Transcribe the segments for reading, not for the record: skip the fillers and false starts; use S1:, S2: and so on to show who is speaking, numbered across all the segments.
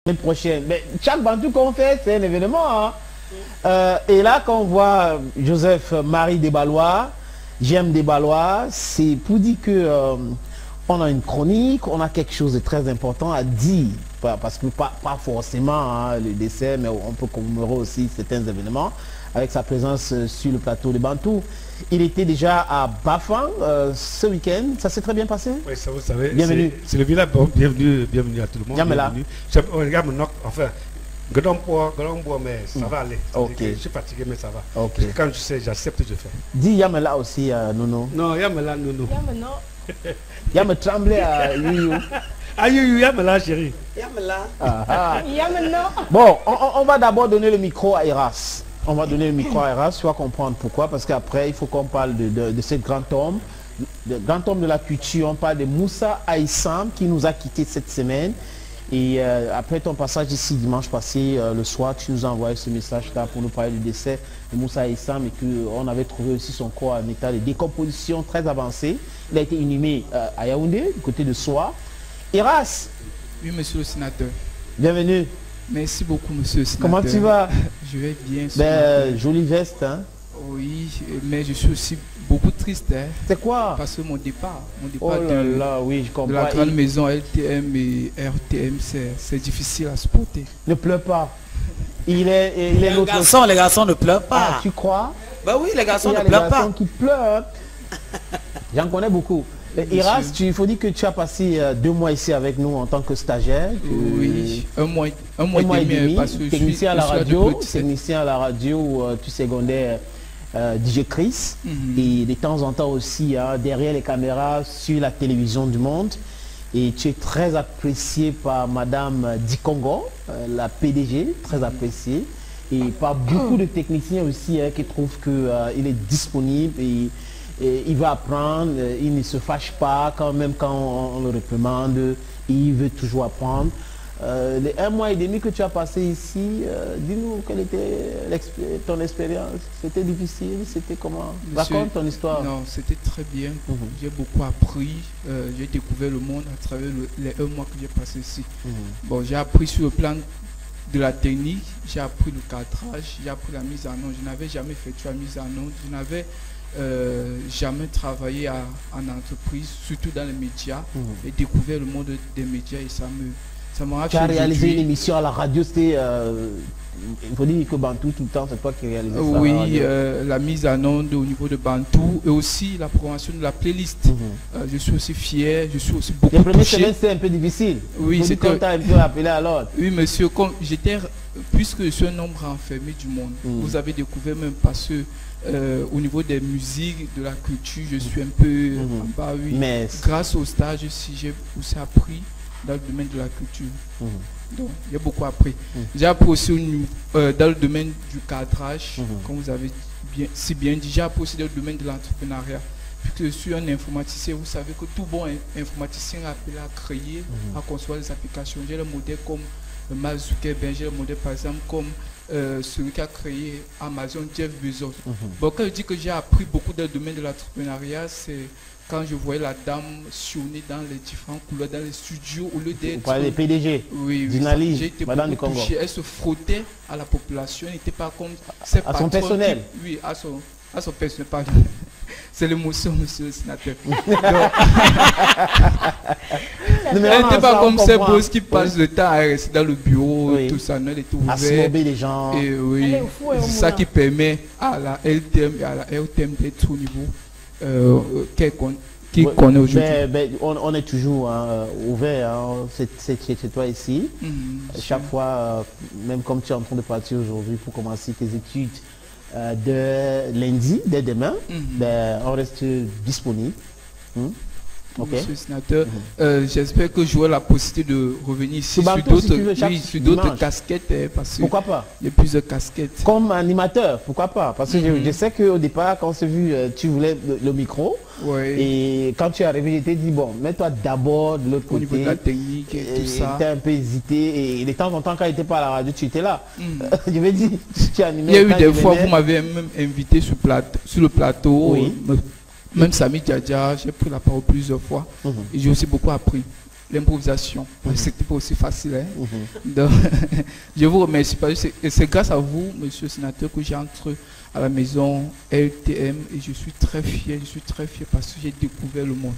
S1: L'année prochaine. Mais chaque Bantou qu'on fait, c'est un événement. Hein. Et là, quand on voit Joseph Marie Desbalois, J'aime Desbalois, c'est pour dire que on a une chronique, on a quelque chose de très important à dire. Parce que pas forcément hein, le décès, mais on peut commémorer aussi certains événements avec sa présence sur le plateau de Bantou. Il était déjà à Bafang ce week-end. Ça s'est très bien passé?
S2: Oui, ça vous savez.
S1: Bienvenue.
S2: C'est le village. Bon, bienvenue à tout le monde.
S1: Bienvenue.
S2: Regarde mon enfin, grand poids, mais ça va aller.
S1: Okay.
S2: Je suis fatigué, mais ça va.
S1: Okay.
S2: Quand je sais, j'accepte, je fais.
S1: Dis Yamela aussi, Nono.
S2: Non, Yamela, Nono.
S1: Yamela tremblé à Yuyu.
S2: Ah, Yuyu, Yamela, chérie.
S3: Yamela.
S1: Bon, on va d'abord donner le micro à Eras. On va donner le micro à Eras, tu vas comprendre pourquoi. Parce qu'après, il faut qu'on parle de ce grand homme. Le grand homme de la culture, on parle de Moussa Aïssam qui nous a quittés cette semaine. Et après ton passage ici dimanche passé, le soir, tu nous as envoyé ce message-là pour nous parler du décès de Moussa Aïssam et qu'on avait trouvé aussi son corps en état de décomposition très avancé. Il a été inhumé à Yaoundé, du côté de Soa. Eras.
S4: Oui, monsieur le sénateur.
S1: Bienvenue.
S4: Merci beaucoup, monsieur le sénateur.
S1: Comment tu vas?
S4: Je vais bien.
S1: Jolie veste, hein?
S4: Oui, mais je suis aussi beaucoup triste. Hein,
S1: c'est quoi?
S4: Parce que mon départ
S1: oui, je comprends.
S4: de la grande maison LTM et RTM, c'est difficile à supporter.
S1: Ne pleure pas. Il est
S3: les garçons ne pleurent pas.
S1: Ah, tu crois?
S3: Bah oui, les garçons ne pleurent pas.
S1: Il y a des garçons qui pleurent. J'en connais beaucoup. Iras, il faut dire que tu as passé 2 mois ici avec nous en tant que stagiaire.
S4: Oui, un mois et demi parce que
S1: technicien à la radio, où tu secondais DJ Chris. Et de temps en temps aussi derrière les caméras sur la télévision du monde. Et tu es très apprécié par Madame Dikongo, la PDG, très appréciée. Et par beaucoup de techniciens aussi qui trouvent qu'il est disponible et il va apprendre, il ne se fâche pas quand on le réprimande, il veut toujours apprendre. Les 1 mois et demi que tu as passé ici, dis-nous quelle était ton expérience. C'était difficile, c'était comment? Raconte ton histoire.
S4: Non, c'était très bien. J'ai beaucoup appris, j'ai découvert le monde à travers les 1 mois que j'ai passé ici. Bon, j'ai appris sur le plan de la technique, j'ai appris le cadrage, j'ai appris la mise en onde. Je n'avais jamais fait la mise en onde, je n'avais jamais travaillé en entreprise, surtout dans les médias, et découvert le monde des médias et ça m'a
S1: Tu as réalisé une émission à la radio, c'était il faut dire que Bantou tout le temps, c'est toi qui réalisais ça.
S4: Oui, la mise en onde au niveau de Bantou et aussi la programmation de la playlist. Je suis aussi fier, je suis aussi beaucoup touché.
S1: Les premières semaines, c'était un peu difficile.
S4: Oui, c'était
S1: un peu appelé à l'ordre.
S4: Oui, monsieur, comme j'étais, puisque je suis un homme renfermé du monde, vous avez découvert même parce que au niveau des musiques, de la culture, je suis un peu en bas, oui. Mais grâce au stage, si j'ai aussi appris dans le domaine de la culture. Donc, j'ai beaucoup appris. J'ai appris aussi dans le domaine du cadrage, comme vous avez si bien dit. J'ai appris aussi dans le domaine de l'entrepreneuriat. Puisque je suis un informaticien, vous savez que tout bon informaticien est appelé à créer, à construire des applications. J'ai le modèle comme Mark Zuckerberg, j'ai le modèle par exemple comme celui qui a créé Amazon, Jeff Bezos. Bon, quand je dis que j'ai appris beaucoup dans le domaine de l'entrepreneuriat, c'est quand je voyais la dame sillonner dans les différentes couleurs, dans les studios, au lieu d'être...
S1: Vous parlez des PDG,
S4: oui,
S1: j'ai été Madame du Congo.
S4: Elle se frottait à la population, elle n'était pas comme ses
S1: à son personnel.
S4: Oui, à son personnel, pardon. C'est l'émotion, monsieur le sénateur. Elle n'était pas comme ces boss qui passent le temps à rester dans le bureau, tout ça. Elle était ouverte.
S1: Assommer les gens.
S4: Et oui, c'est ça qui permet à la LTM et à la RTM d'être au niveau qui connaît aujourd'hui.
S1: On est toujours ouvert, c'est toi ici. Chaque fois, même comme tu es en train de partir aujourd'hui pour commencer tes études de lundi, dès demain, on reste disponible.
S4: Monsieur le sénateur, j'espère que j'aurai la possibilité de revenir ici sur d'autres casquettes. Parce que
S1: pourquoi pas?
S4: il y a plusieurs casquettes.
S1: Comme animateur, pourquoi pas? Parce que je sais qu'au départ, quand on s'est vu, tu voulais le micro. Et quand tu es arrivé, je t'ai dit, bon, mets-toi d'abord de l'autre côté.
S4: Au niveau de la technique et tout ça.
S1: Tu as un peu hésité. Et de temps en temps, quand il n'était pas à la radio, tu étais là. Je vais dire, tu as animé.
S4: Il y a eu des fois, vous m'avez même invité sur le plateau.
S1: Oui.
S4: Même Sami Djadja, j'ai pris la parole plusieurs fois et j'ai aussi beaucoup appris. l'improvisation. C'était pas aussi facile. Hein. Donc, je vous remercie parce que c'est grâce à vous, monsieur le sénateur, que j'entre à la maison LTM et je suis très fier parce que j'ai découvert le monde.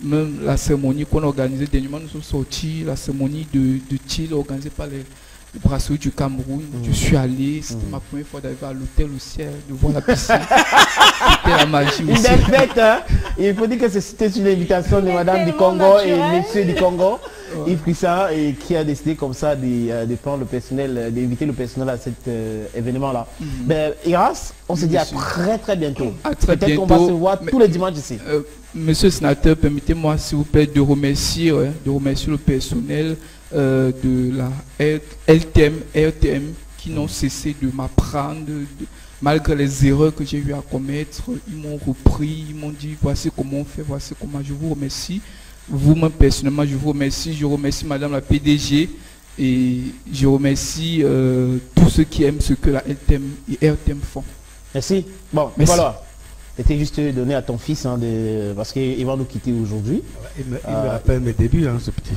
S4: Même la cérémonie qu'on a organisée dernièrement, nous sommes sortis, la cérémonie de Thiel organisée par les brasseries du Cameroun. Je suis allé, c'était ma première fois d'arriver à l'hôtel au ciel, de voir la piscine. C'était la magie aussi.
S1: Une belle fête, hein? Il faut dire que c'était une invitation de madame du Congo et monsieur du Congo, Yves Chrissa, et qui a décidé comme ça de prendre le personnel, d'inviter le personnel à cet événement-là. Ben, Iras, on se dit à très bientôt. Peut-être qu'on va se voir tous les dimanches ici.
S4: Monsieur le sénateur, permettez-moi s'il vous plaît de remercier le personnel de la RTM qui n'ont cessé de m'apprendre, malgré les erreurs que j'ai eu à commettre. Ils m'ont repris, ils m'ont dit voici comment on fait, voici comment. Je vous remercie. Vous-même personnellement, je vous remercie. Je remercie madame la PDG et je remercie tous ceux qui aiment ce que la RTM font.
S1: Merci. Bon,
S4: merci.
S1: Voilà. C'était juste donné à ton fils, hein, parce qu'il va nous quitter aujourd'hui.
S2: Il me rappelle mes débuts, hein, ce petit.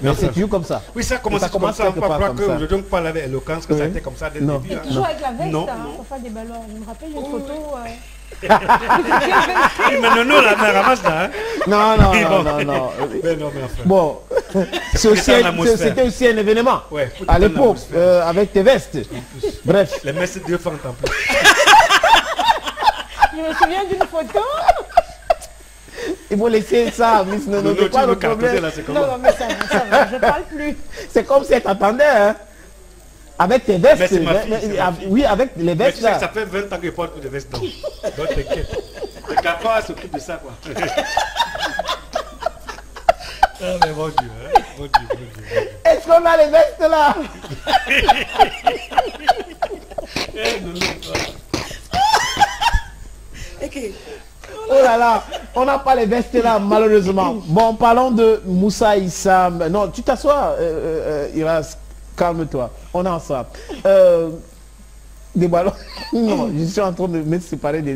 S1: Mais c'est toujours comme ça.
S2: Oui, ça commence comme ça. Je ne parle avec éloquence que ça a été comme ça dès le début.
S5: Hein. Toujours avec la veste, pour faire des ballons. Je me rappelle une photo.
S2: Mais non, la mère ramasse là. Hein.
S1: Non.
S2: Mais enfin.
S1: Bon, c'était aussi un événement.
S2: Ouais,
S1: à l'époque, avec tes vestes. Bref.
S2: Les messes de fente en plus.
S5: Je me souviens d'une photo.
S1: Il faut laisser ça, Miss Nono.
S2: Non, pas le problème.
S5: Non, mais ça va, je parle plus.
S1: C'est comme si elle t'attendait, hein. Avec tes vestes. Oui, avec les vestes.
S2: Mais tu sais que ça fait 20 ans que je porte plus de vestes. Donc t'inquiète. Le cafard s'occupe de ça, quoi. Ah, mais mon Dieu, hein. Mon Dieu.
S1: Est-ce qu'on a les vestes là? Oh là là, on n'a pas les vestes là, malheureusement. Bon, parlons de Moussa Issam. Non, tu t'assois, Iras, calme-toi. On est ensemble. Des ballons. Non, je suis en train de me séparer des...